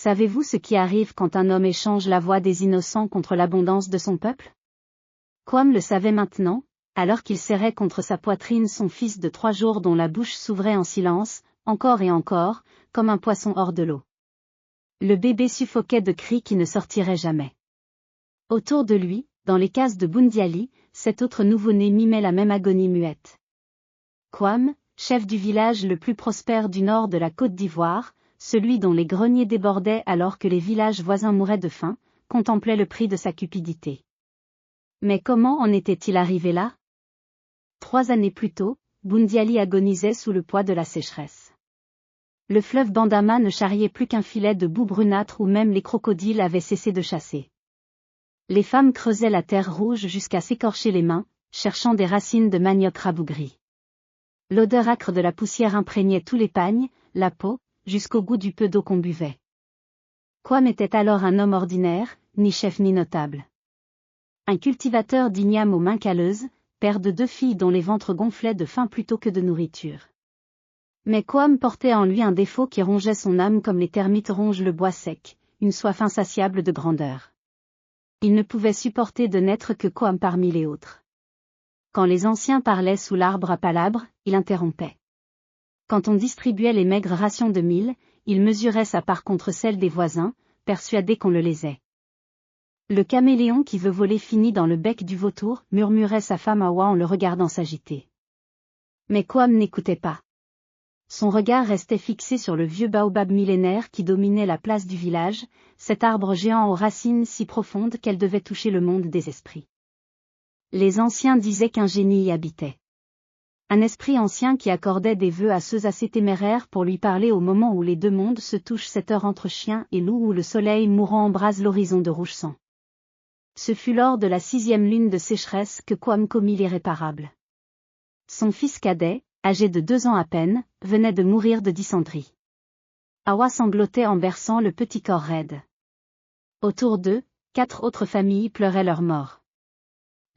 Savez-vous ce qui arrive quand un homme échange la voix des innocents contre l'abondance de son peuple? Quam le savait maintenant, alors qu'il serrait contre sa poitrine son fils de 3 jours dont la bouche s'ouvrait en silence, encore et encore, comme un poisson hors de l'eau. Le bébé suffoquait de cris qui ne sortiraient jamais. Autour de lui, dans les cases de Boundiali, cet autre nouveau-né mimait la même agonie muette. Quam, chef du village le plus prospère du nord de la Côte d'Ivoire, celui dont les greniers débordaient alors que les villages voisins mouraient de faim, contemplait le prix de sa cupidité. Mais comment en était-il arrivé là? 3 années plus tôt, Boundiali agonisait sous le poids de la sécheresse. Le fleuve Bandama ne charriait plus qu'un filet de boue brunâtre où même les crocodiles avaient cessé de chasser. Les femmes creusaient la terre rouge jusqu'à s'écorcher les mains, cherchant des racines de manioc rabougri. L'odeur âcre de la poussière imprégnait tous les pagnes, la peau, jusqu'au goût du peu d'eau qu'on buvait. Quam était alors un homme ordinaire, ni chef ni notable. Un cultivateur d'igname aux mains calleuses, père de 2 filles dont les ventres gonflaient de faim plutôt que de nourriture. Mais Quam portait en lui un défaut qui rongeait son âme comme les termites rongent le bois sec, une soif insatiable de grandeur. Il ne pouvait supporter de n'être que Quam parmi les autres. Quand les anciens parlaient sous l'arbre à palabres, il interrompait. Quand on distribuait les maigres rations de mil, il mesurait sa part contre celle des voisins, persuadé qu'on le lésait. Le caméléon qui veut voler finit dans le bec du vautour, murmurait sa femme Awa en le regardant s'agiter. Mais Quam n'écoutait pas. Son regard restait fixé sur le vieux baobab millénaire qui dominait la place du village, cet arbre géant aux racines si profondes qu'elles devaient toucher le monde des esprits. Les anciens disaient qu'un génie y habitait. Un esprit ancien qui accordait des vœux à ceux assez téméraires pour lui parler au moment où les 2 mondes se touchent, cette heure entre chien et loup où le soleil mourant embrase l'horizon de rouge sang. Ce fut lors de la 6e lune de sécheresse que Quam commit l'irréparable. Son fils cadet, âgé de 2 ans à peine, venait de mourir de dysenterie. Awa sanglotait en berçant le petit corps raide. Autour d'eux, 4 autres familles pleuraient leur mort.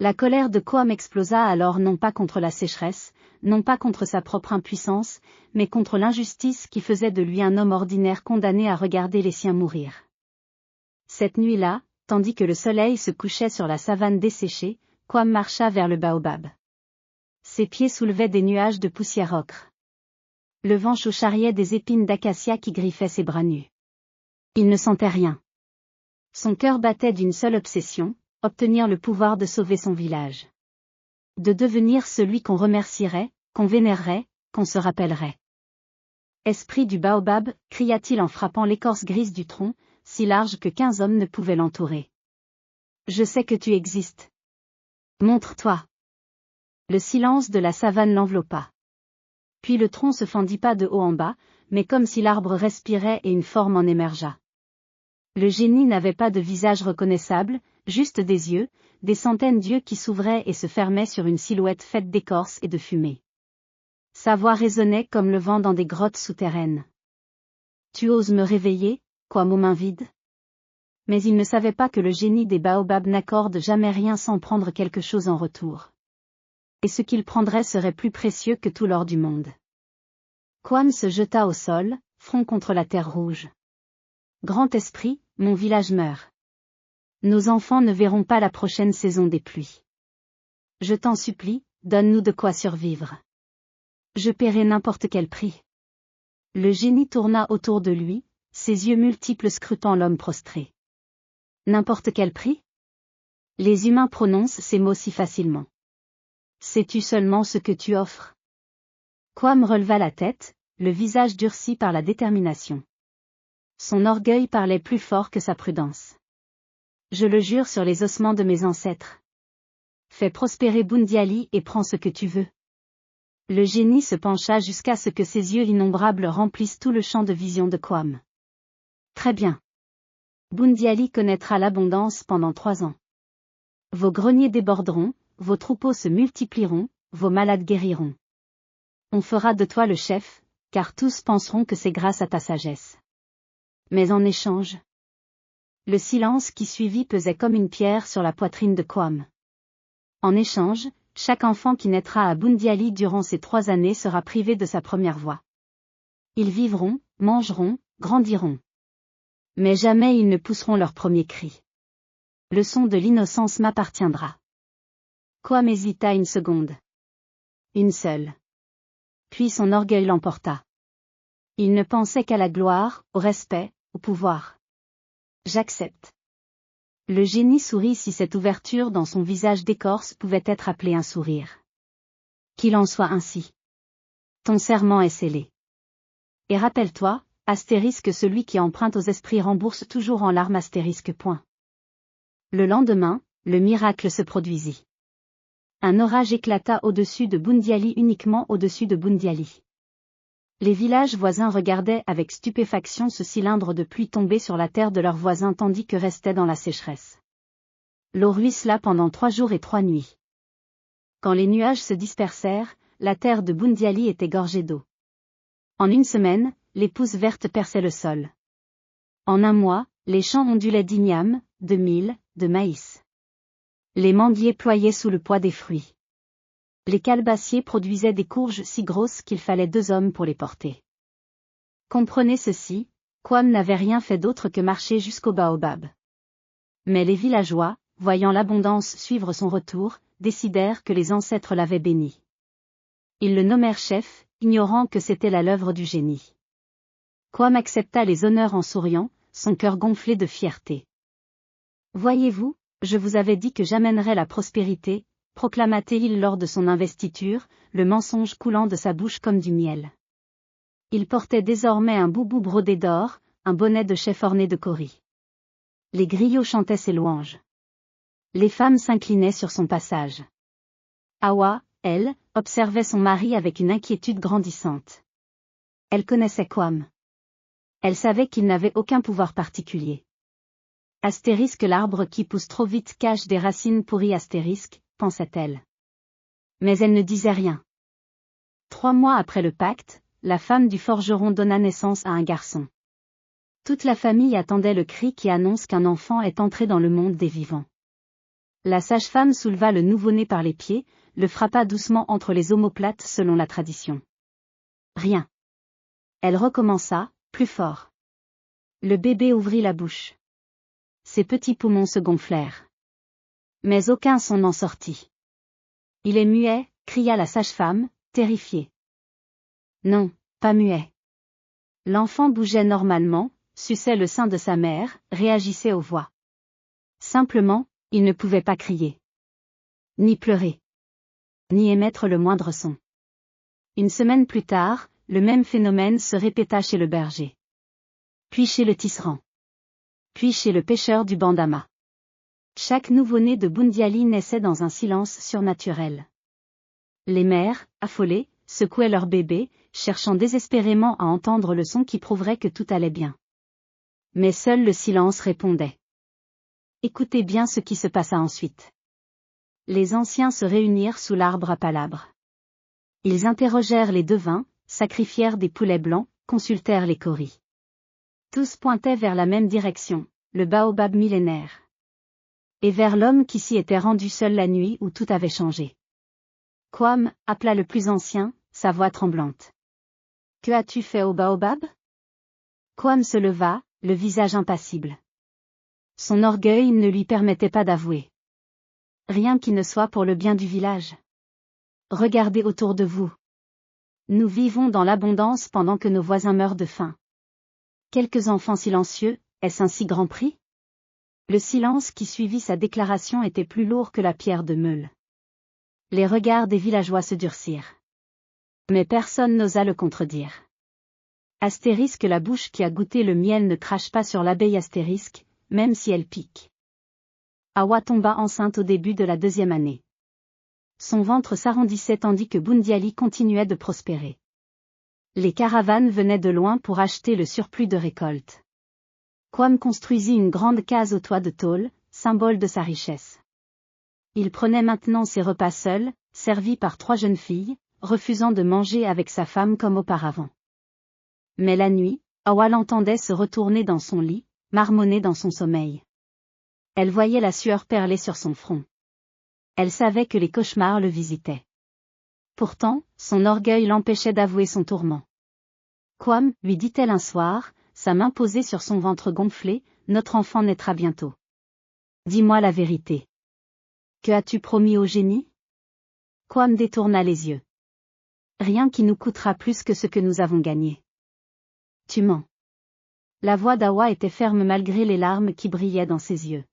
La colère de Quam explosa alors non pas contre la sécheresse, non pas contre sa propre impuissance, mais contre l'injustice qui faisait de lui un homme ordinaire condamné à regarder les siens mourir. Cette nuit-là, tandis que le soleil se couchait sur la savane desséchée, Quam marcha vers le baobab. Ses pieds soulevaient des nuages de poussière ocre. Le vent chaud charriait des épines d'acacia qui griffaient ses bras nus. Il ne sentait rien. Son cœur battait d'une seule obsession, obtenir le pouvoir de sauver son village. De devenir celui qu'on remercierait, qu'on vénérerait, qu'on se rappellerait. Esprit du baobab, cria-t-il en frappant l'écorce grise du tronc, si large que 15 hommes ne pouvaient l'entourer. Je sais que tu existes. Montre-toi. Le silence de la savane l'enveloppa. Puis le tronc se fendit pas de haut en bas, mais comme si l'arbre respirait et une forme en émergea. Le génie n'avait pas de visage reconnaissable, juste des yeux, des centaines d'yeux qui s'ouvraient et se fermaient sur une silhouette faite d'écorce et de fumée. Sa voix résonnait comme le vent dans des grottes souterraines. Tu oses me réveiller, Quam aux mains vides? Mais il ne savait pas que le génie des baobabs n'accorde jamais rien sans prendre quelque chose en retour. Et ce qu'il prendrait serait plus précieux que tout l'or du monde. Quam se jeta au sol, front contre la terre rouge. Grand esprit, mon village meurt. Nos enfants ne verront pas la prochaine saison des pluies. Je t'en supplie, donne-nous de quoi survivre. Je paierai n'importe quel prix. Le génie tourna autour de lui, ses yeux multiples scrutant l'homme prostré. N'importe quel prix? Les humains prononcent ces mots si facilement. Sais-tu seulement ce que tu offres? Quam releva la tête, le visage durci par la détermination. Son orgueil parlait plus fort que sa prudence. Je le jure sur les ossements de mes ancêtres. Fais prospérer Boundiali et prends ce que tu veux. Le génie se pencha jusqu'à ce que ses yeux innombrables remplissent tout le champ de vision de Quam. Très bien. Boundiali connaîtra l'abondance pendant 3 ans. Vos greniers déborderont, vos troupeaux se multiplieront, vos malades guériront. On fera de toi le chef, car tous penseront que c'est grâce à ta sagesse. Mais en échange, le silence qui suivit pesait comme une pierre sur la poitrine de Quam. En échange, chaque enfant qui naîtra à Boundiali durant ces 3 années sera privé de sa première voix. Ils vivront, mangeront, grandiront. Mais jamais ils ne pousseront leur premier cri. Le son de l'innocence m'appartiendra. Quam hésita une seconde. Une seule. Puis son orgueil l'emporta. Il ne pensait qu'à la gloire, au respect, au pouvoir. J'accepte. Le génie sourit si cette ouverture dans son visage d'écorce pouvait être appelée un sourire. Qu'il en soit ainsi. Ton serment est scellé. Et rappelle-toi, astérisque celui qui emprunte aux esprits rembourse toujours en larmes astérisque point. Le lendemain, le miracle se produisit. Un orage éclata au-dessus de Bundiali, uniquement au-dessus de Bundiali. Les villages voisins regardaient avec stupéfaction ce cylindre de pluie tomber sur la terre de leurs voisins tandis que restait dans la sécheresse. L'eau ruissela pendant 3 jours et 3 nuits. Quand les nuages se dispersèrent, la terre de Bundiali était gorgée d'eau. En une semaine, les pousses vertes perçaient le sol. En un mois, les champs ondulaient d'igname, de mil, de maïs. Les manguiers ployaient sous le poids des fruits. Les calebassiers produisaient des courges si grosses qu'il fallait 2 hommes pour les porter. Comprenez ceci, Quam n'avait rien fait d'autre que marcher jusqu'au baobab. Mais les villageois, voyant l'abondance suivre son retour, décidèrent que les ancêtres l'avaient béni. Ils le nommèrent chef, ignorant que c'était là l'œuvre du génie. Quam accepta les honneurs en souriant, son cœur gonflé de fierté. Voyez-vous, je vous avais dit que j'amènerais la prospérité, proclama-t-il lors de son investiture, le mensonge coulant de sa bouche comme du miel. Il portait désormais un boubou brodé d'or, un bonnet de chef orné de cauris. Les griots chantaient ses louanges. Les femmes s'inclinaient sur son passage. Hawa, elle, observait son mari avec une inquiétude grandissante. Elle connaissait Quam. Elle savait qu'il n'avait aucun pouvoir particulier. Astérisque l'arbre qui pousse trop vite cache des racines pourries astérisque, pensait-elle. Mais elle ne disait rien. 3 mois après le pacte, la femme du forgeron donna naissance à un garçon. Toute la famille attendait le cri qui annonce qu'un enfant est entré dans le monde des vivants. La sage-femme souleva le nouveau-né par les pieds, le frappa doucement entre les omoplates selon la tradition. Rien. Elle recommença, plus fort. Le bébé ouvrit la bouche. Ses petits poumons se gonflèrent. Mais aucun son n'en sortit. Il est muet, cria la sage-femme, terrifiée. Non, pas muet. L'enfant bougeait normalement, suçait le sein de sa mère, réagissait aux voix. Simplement, il ne pouvait pas crier. Ni pleurer. Ni émettre le moindre son. Une semaine plus tard, le même phénomène se répéta chez le berger. Puis chez le tisserand. Puis chez le pêcheur du bandama. Chaque nouveau-né de Bundiali naissait dans un silence surnaturel. Les mères, affolées, secouaient leur bébé, cherchant désespérément à entendre le son qui prouverait que tout allait bien. Mais seul le silence répondait. Écoutez bien ce qui se passa ensuite. Les anciens se réunirent sous l'arbre à palabres. Ils interrogèrent les devins, sacrifièrent des poulets blancs, consultèrent les cauris. Tous pointaient vers la même direction, le baobab millénaire. Et vers l'homme qui s'y était rendu seul la nuit où tout avait changé. Quam, appela le plus ancien, sa voix tremblante. Que as-tu fait au baobab? Quam se leva, le visage impassible. Son orgueil ne lui permettait pas d'avouer. Rien qui ne soit pour le bien du village. Regardez autour de vous. Nous vivons dans l'abondance pendant que nos voisins meurent de faim. Quelques enfants silencieux, est-ce un si grand prix? Le silence qui suivit sa déclaration était plus lourd que la pierre de meule. Les regards des villageois se durcirent. Mais personne n'osa le contredire. Astérisque la bouche qui a goûté le miel ne crache pas sur l'abeille astérisque, même si elle pique. Hawa tomba enceinte au début de la 2e année. Son ventre s'arrondissait tandis que Bundiali continuait de prospérer. Les caravanes venaient de loin pour acheter le surplus de récolte. Quam construisit une grande case au toit de tôle, symbole de sa richesse. Il prenait maintenant ses repas seul, servi par 3 jeunes filles, refusant de manger avec sa femme comme auparavant. Mais la nuit, Hawa l'entendait se retourner dans son lit, marmonner dans son sommeil. Elle voyait la sueur perler sur son front. Elle savait que les cauchemars le visitaient. Pourtant, son orgueil l'empêchait d'avouer son tourment. Quam, lui dit-elle un soir, sa main posée sur son ventre gonflé, notre enfant naîtra bientôt. Dis-moi la vérité. Que as-tu promis au génie? Kwam détourna les yeux. Rien qui nous coûtera plus que ce que nous avons gagné. Tu mens. La voix d'Awa était ferme malgré les larmes qui brillaient dans ses yeux.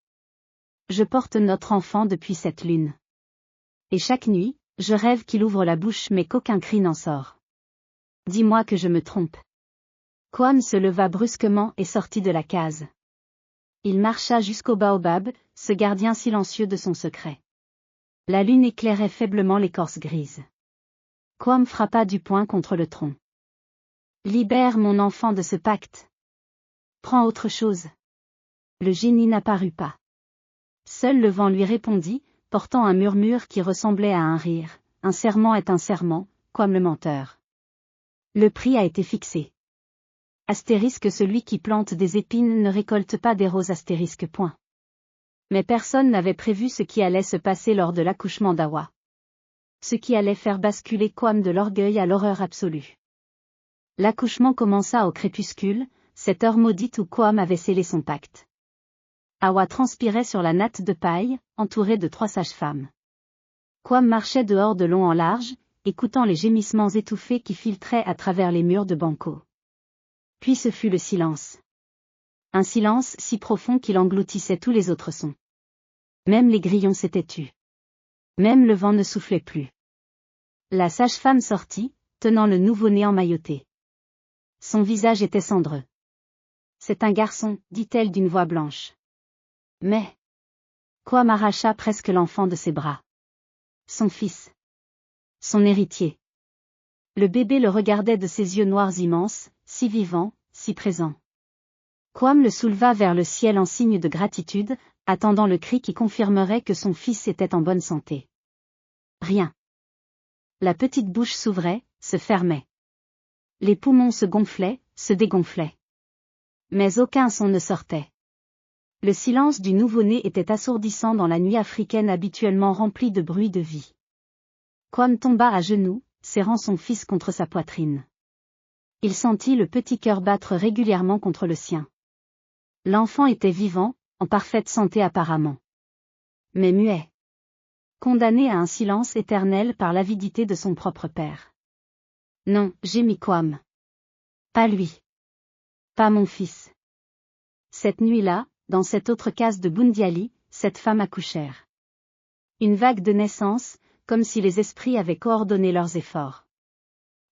Je porte notre enfant depuis cette lune. Et chaque nuit, je rêve qu'il ouvre la bouche mais qu'aucun cri n'en sort. Dis-moi que je me trompe. Kwam se leva brusquement et sortit de la case. Il marcha jusqu'au baobab, ce gardien silencieux de son secret. La lune éclairait faiblement l'écorce grise. Kwam frappa du poing contre le tronc. Libère mon enfant de ce pacte. Prends autre chose. Le génie n'apparut pas. Seul le vent lui répondit, portant un murmure qui ressemblait à un rire. Un serment est un serment, Kwam le menteur. Le prix a été fixé. Astérisque celui qui plante des épines ne récolte pas des roses astérisque point. Mais personne n'avait prévu ce qui allait se passer lors de l'accouchement d'Awa. Ce qui allait faire basculer Kwam de l'orgueil à l'horreur absolue. L'accouchement commença au crépuscule, cette heure maudite où Kwam avait scellé son pacte. Awa transpirait sur la natte de paille, entourée de 3 sages-femmes. Kwam marchait dehors de long en large, écoutant les gémissements étouffés qui filtraient à travers les murs de Banco. Puis ce fut le silence. Un silence si profond qu'il engloutissait tous les autres sons. Même les grillons s'étaient tus. Même le vent ne soufflait plus. La sage-femme sortit, tenant le nouveau-né emmailloté. Son visage était cendreux. C'est un garçon, dit-elle d'une voix blanche. Mais... Kwam arracha presque l'enfant de ses bras. Son fils. Son héritier. Le bébé le regardait de ses yeux noirs immenses, si vivant, si présent. Kwam le souleva vers le ciel en signe de gratitude, attendant le cri qui confirmerait que son fils était en bonne santé. Rien. La petite bouche s'ouvrait, se fermait. Les poumons se gonflaient, se dégonflaient. Mais aucun son ne sortait. Le silence du nouveau-né était assourdissant dans la nuit africaine habituellement remplie de bruit de vie. Kwam tomba à genoux, serrant son fils contre sa poitrine. Il sentit le petit cœur battre régulièrement contre le sien. L'enfant était vivant, en parfaite santé apparemment. Mais muet. Condamné à un silence éternel par l'avidité de son propre père. Non, gémit Kwam. Pas lui. Pas mon fils. Cette nuit-là, dans cette autre case de Bundiali, cette femme accouchèrent. Une vague de naissance, comme si les esprits avaient coordonné leurs efforts.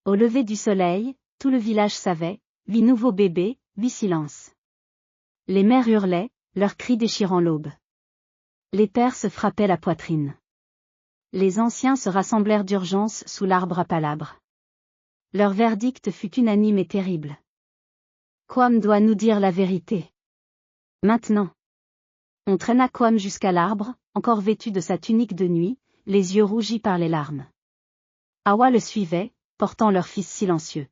Au lever du soleil, tout le village savait, 8 nouveaux bébés, 8 silences. Les mères hurlaient, leurs cris déchirant l'aube. Les pères se frappaient la poitrine. Les anciens se rassemblèrent d'urgence sous l'arbre à palabres. Leur verdict fut unanime et terrible. Kwam doit nous dire la vérité. Maintenant. On traîna Kwam jusqu'à l'arbre, encore vêtu de sa tunique de nuit, les yeux rougis par les larmes. Awa le suivait, portant leur fils silencieux.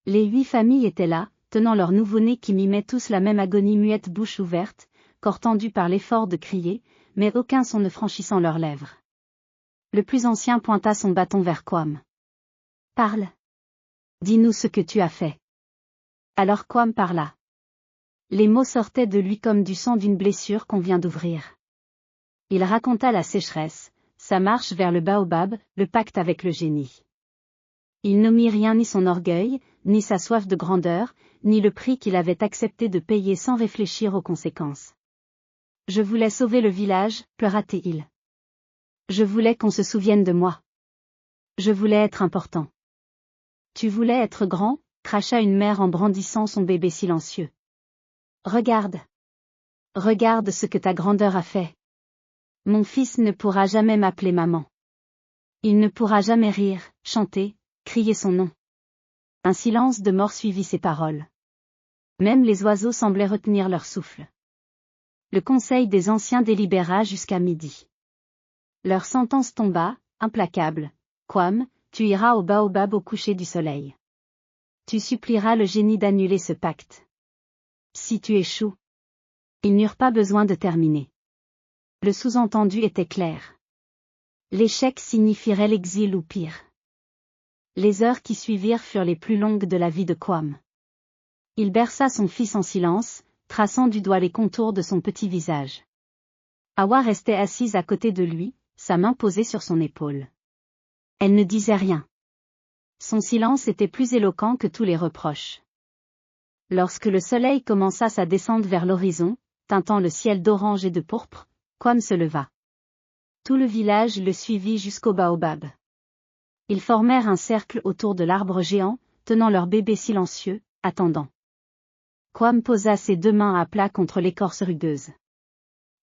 Les 8 familles étaient là, tenant leur nouveau-né qui mimait tous la même agonie muette bouche ouverte, corps tendu par l'effort de crier, mais aucun son ne franchissant leurs lèvres. Le plus ancien pointa son bâton vers Kwam. Parle. Dis-nous ce que tu as fait. Alors Kwam parla. Les mots sortaient de lui comme du sang d'une blessure qu'on vient d'ouvrir. Il raconta la sécheresse, sa marche vers le baobab, le pacte avec le génie. Il n'omit rien, ni son orgueil, ni sa soif de grandeur, ni le prix qu'il avait accepté de payer sans réfléchir aux conséquences. Je voulais sauver le village, pleura-t-il. Je voulais qu'on se souvienne de moi. Je voulais être important. Tu voulais être grand, cracha une mère en brandissant son bébé silencieux. Regarde. Regarde ce que ta grandeur a fait. Mon fils ne pourra jamais m'appeler maman. Il ne pourra jamais rire, chanter, crier son nom. Un silence de mort suivit ces paroles. Même les oiseaux semblaient retenir leur souffle. Le conseil des anciens délibéra jusqu'à midi. Leur sentence tomba, implacable. Kwam, tu iras au baobab au coucher du soleil. Tu supplieras le génie d'annuler ce pacte. Si tu échoues. Ils n'eurent pas besoin de terminer. Le sous-entendu était clair. L'échec signifierait l'exil ou pire. Les heures qui suivirent furent les plus longues de la vie de Kwam. Il berça son fils en silence, traçant du doigt les contours de son petit visage. Hawa restait assise à côté de lui, sa main posée sur son épaule. Elle ne disait rien. Son silence était plus éloquent que tous les reproches. Lorsque le soleil commença sa descente vers l'horizon, teintant le ciel d'orange et de pourpre, Kwam se leva. Tout le village le suivit jusqu'au baobab. Ils formèrent un cercle autour de l'arbre géant, tenant leur bébé silencieux, attendant. Kwam posa ses deux mains à plat contre l'écorce rugueuse.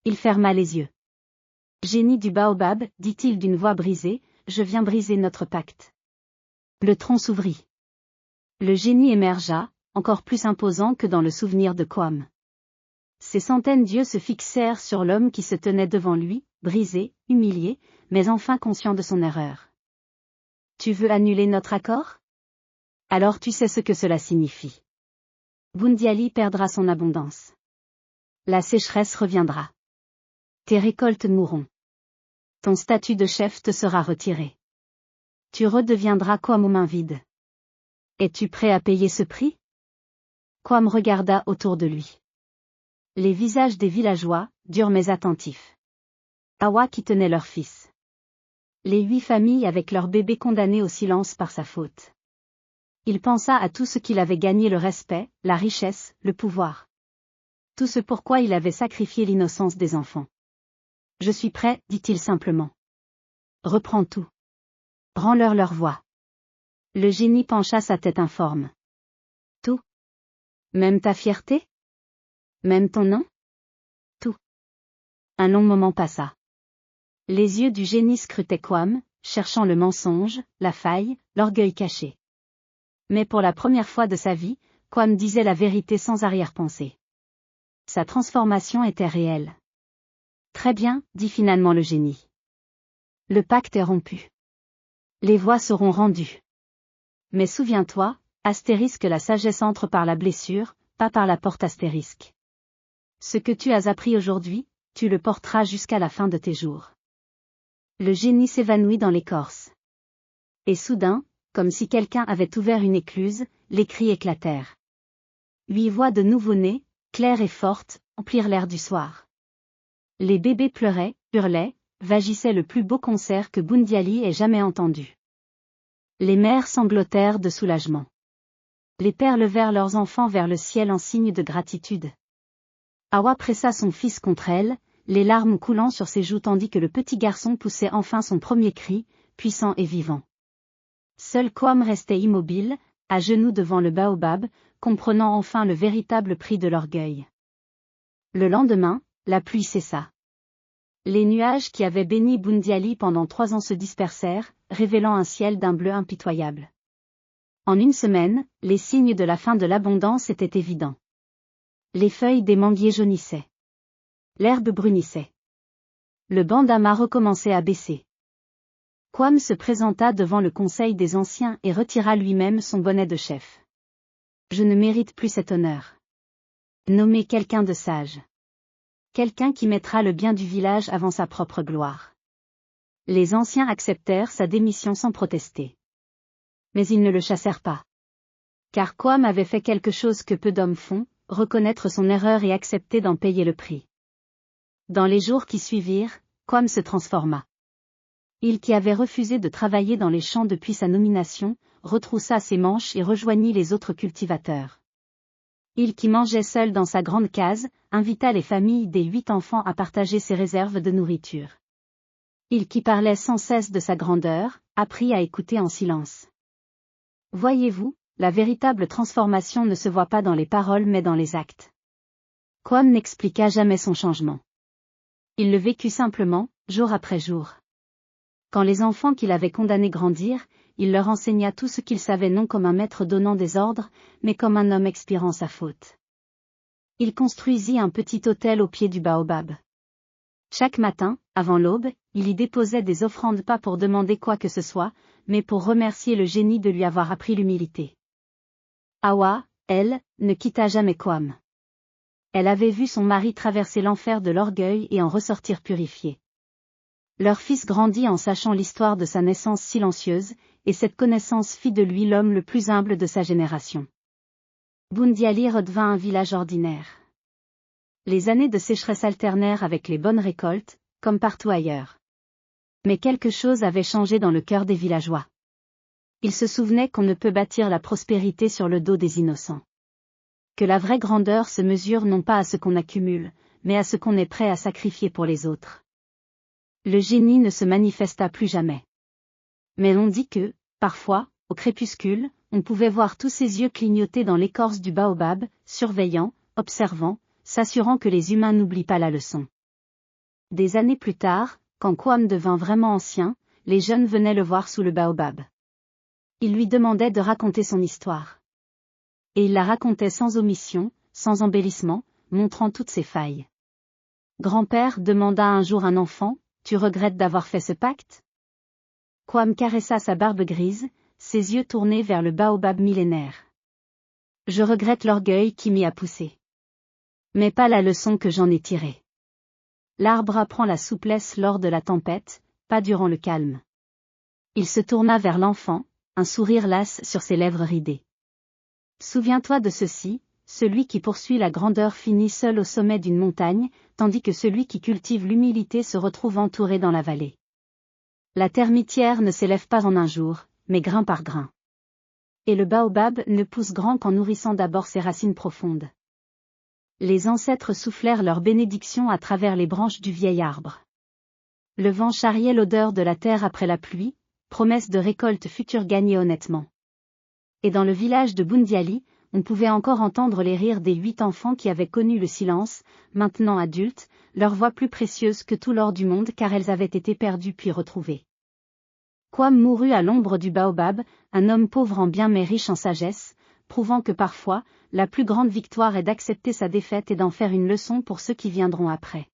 Il ferma les yeux. « Génie du baobab, dit-il d'une voix brisée, je viens briser notre pacte. » Le tronc s'ouvrit. Le génie émergea, encore plus imposant que dans le souvenir de Kwam. Ces centaines d'yeux se fixèrent sur l'homme qui se tenait devant lui, brisé, humilié, mais enfin conscient de son erreur. « Tu veux annuler notre accord ? Alors tu sais ce que cela signifie. Bundiali perdra son abondance. La sécheresse reviendra. Tes récoltes mourront. Ton statut de chef te sera retiré. Tu redeviendras Kwam aux mains vides. Es-tu prêt à payer ce prix ? Kwam regarda autour de lui. Les visages des villageois, durs mais attentifs. Hawa qui tenait leur fils. Les 8 familles avec leur bébé condamné au silence par sa faute. Il pensa à tout ce qu'il avait gagné, le respect, la richesse, le pouvoir. Tout ce pourquoi il avait sacrifié l'innocence des enfants. « Je suis prêt, dit-il simplement. Reprends tout. Rends-leur leur voix. » Le génie pencha sa tête informe. « Tout ? Même ta fierté ? Même ton nom ? Tout. » Un long moment passa. Les yeux du génie scrutaient Kwam, cherchant le mensonge, la faille, l'orgueil caché. Mais pour la première fois de sa vie, Kwam disait la vérité sans arrière-pensée. Sa transformation était réelle. Très bien, dit finalement le génie. Le pacte est rompu. Les voix seront rendues. Mais souviens-toi, astérisque, la sagesse entre par la blessure, pas par la porte astérisque. Ce que tu as appris aujourd'hui, tu le porteras jusqu'à la fin de tes jours. Le génie s'évanouit dans l'écorce. Et soudain, comme si quelqu'un avait ouvert une écluse, les cris éclatèrent. 8 voix de nouveau-nés, claires et fortes, emplirent l'air du soir. Les bébés pleuraient, hurlaient, vagissaient, le plus beau concert que Bundiali ait jamais entendu. Les mères sanglotèrent de soulagement. Les pères levèrent leurs enfants vers le ciel en signe de gratitude. Hawa pressa son fils contre elle, les larmes coulant sur ses joues tandis que le petit garçon poussait enfin son premier cri, puissant et vivant. Seul Kwam restait immobile, à genoux devant le baobab, comprenant enfin le véritable prix de l'orgueil. Le lendemain, la pluie cessa. Les nuages qui avaient béni Bundiali pendant 3 ans se dispersèrent, révélant un ciel d'un bleu impitoyable. En une semaine, les signes de la fin de l'abondance étaient évidents. Les feuilles des manguiers jaunissaient. L'herbe brunissait. Le banc d'amas recommençait à baisser. Kwam se présenta devant le conseil des anciens et retira lui-même son bonnet de chef. Je ne mérite plus cet honneur. Nommez quelqu'un de sage. Quelqu'un qui mettra le bien du village avant sa propre gloire. Les anciens acceptèrent sa démission sans protester. Mais ils ne le chassèrent pas. Car Kwam avait fait quelque chose que peu d'hommes font, reconnaître son erreur et accepter d'en payer le prix. Dans les jours qui suivirent, Kwam se transforma. Il qui avait refusé de travailler dans les champs depuis sa nomination, retroussa ses manches et rejoignit les autres cultivateurs. Il qui mangeait seul dans sa grande case, invita les familles des 8 enfants à partager ses réserves de nourriture. Il qui parlait sans cesse de sa grandeur, apprit à écouter en silence. Voyez-vous, la véritable transformation ne se voit pas dans les paroles mais dans les actes. Kwam n'expliqua jamais son changement. Il le vécut simplement, jour après jour. Quand les enfants qu'il avait condamnés grandirent, il leur enseigna tout ce qu'il savait non comme un maître donnant des ordres, mais comme un homme expirant sa faute. Il construisit un petit autel au pied du baobab. Chaque matin, avant l'aube, il y déposait des offrandes pas pour demander quoi que ce soit, mais pour remercier le génie de lui avoir appris l'humilité. Hawa, elle, ne quitta jamais Kwam. Elle avait vu son mari traverser l'enfer de l'orgueil et en ressortir purifié. Leur fils grandit en sachant l'histoire de sa naissance silencieuse, et cette connaissance fit de lui l'homme le plus humble de sa génération. Boundiali redevint un village ordinaire. Les années de sécheresse alternèrent avec les bonnes récoltes, comme partout ailleurs. Mais quelque chose avait changé dans le cœur des villageois. Ils se souvenaient qu'on ne peut bâtir la prospérité sur le dos des innocents. Que la vraie grandeur se mesure non pas à ce qu'on accumule, mais à ce qu'on est prêt à sacrifier pour les autres. Le génie ne se manifesta plus jamais. Mais l'on dit que, parfois, au crépuscule, on pouvait voir tous ses yeux clignoter dans l'écorce du baobab, surveillant, observant, s'assurant que les humains n'oublient pas la leçon. Des années plus tard, quand Kwam devint vraiment ancien, les jeunes venaient le voir sous le baobab. Ils lui demandaient de raconter son histoire. Et il la racontait sans omission, sans embellissement, montrant toutes ses failles. Grand-père demanda un jour un enfant, « Tu regrettes d'avoir fait ce pacte ?» Kwam caressa sa barbe grise, ses yeux tournés vers le baobab millénaire. « Je regrette l'orgueil qui m'y a poussé. Mais pas la leçon que j'en ai tirée. L'arbre apprend la souplesse lors de la tempête, pas durant le calme. » Il se tourna vers l'enfant, un sourire las sur ses lèvres ridées. « Souviens-toi de ceci, celui qui poursuit la grandeur finit seul au sommet d'une montagne, tandis que celui qui cultive l'humilité se retrouve entouré dans la vallée. La termitière ne s'élève pas en un jour, mais grain par grain. Et le baobab ne pousse grand qu'en nourrissant d'abord ses racines profondes. » Les ancêtres soufflèrent leur bénédiction à travers les branches du vieil arbre. Le vent charriait l'odeur de la terre après la pluie, promesse de récolte future gagnée honnêtement. Et dans le village de Boundiali, on pouvait encore entendre les rires des 8 enfants qui avaient connu le silence, maintenant adultes, leur voix plus précieuse que tout l'or du monde car elles avaient été perdues puis retrouvées. Kwam mourut à l'ombre du baobab, un homme pauvre en bien mais riche en sagesse, prouvant que parfois, la plus grande victoire est d'accepter sa défaite et d'en faire une leçon pour ceux qui viendront après.